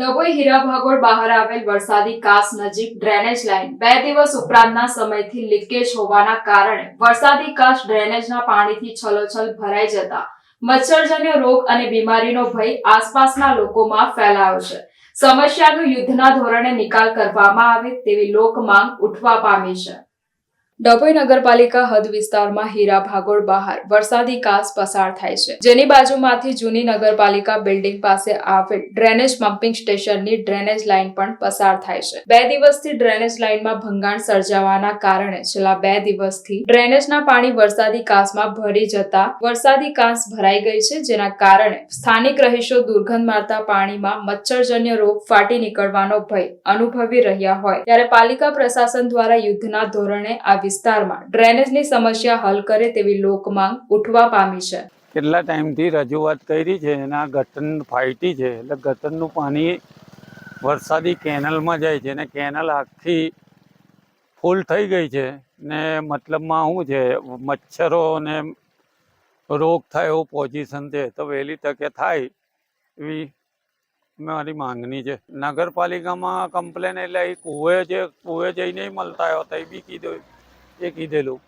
ડભોઈ હીરા ભાગોળ બહાર આવેલ વરસાદી કાંસ નજીક ડ્રેનેજ લાઇન 2 દિવસ ઉપરાંતના સમયથી લીકેજ હોવાના કારણે વરસાદી કાંસ ડ્રેનેજના પાણીથી છલોછલ ભરાઈ જતા મચ્છરજન્ય રોગ અને બીમારીનો ભય આસપાસના લોકોમાં ફેલાયો છે। સમસ્યાનો યુદ્ધના ધોરણે નિકાલ કરવામાં આવે તેવી લોક માંગ ઉઠવા પામી છે। ડભોઈ નગરપાલિકા હદ વિસ્તારમાં હીરા ભાગોળ બહાર વરસાદી કાંસ પસાર થાય છે, જેની બાજુમાંથી જૂની નગરપાલિકા બિલ્ડિંગ પાસે આવેલ ડ્રેનેજ પમ્પિંગ સ્ટેશનની ડ્રેનેજ લાઇન પણ પસાર થાય છે। 2 દિવસથી ડ્રેનેજ લાઇનમાં ભંગાણ સર્જાવાના કારણે છેલ્લા 2 દિવસથી ડ્રેનેજના પાણી વરસાદી કાંસમાં ભરી જતા વરસાદી કાંસ ભરાઈ ગઈ છે, જેના કારણે સ્થાનિક રહીશો દુર્ગંધ મારતા પાણીમાં મચ્છરજન્ય રોગ ફાટી નીકળવાનો ભય અનુભવી રહ્યા હોય ત્યારે પાલિકા પ્રશાસન દ્વારા યુદ્ધના ધોરણે આ વિસ્તારમાં ડ્રેનેજની સમસ્યા હલ કરે તેવી લોક માંગ ઉઠવા પામી છે। કેટલા ટાઈમથી રજૂઆત કરી છે, એના ગટર ફાટી છે, એટલે ગટરનું પાણી વરસાદી કેનલમાં જાય છે ને કેનલ આખી ફૂલ થઈ ગઈ છે ને મતલબમાં શું છે, મચ્છરો ને રોગ થાય એવું પોઝિશન છે, તો વહેલી તકે થાય એવી મારી માંગણી છે। નગરપાલિકામાં કમ્પ્લેન એટલે કુએ જઈને મળતા આવ્યો તો એ બી કીધેલું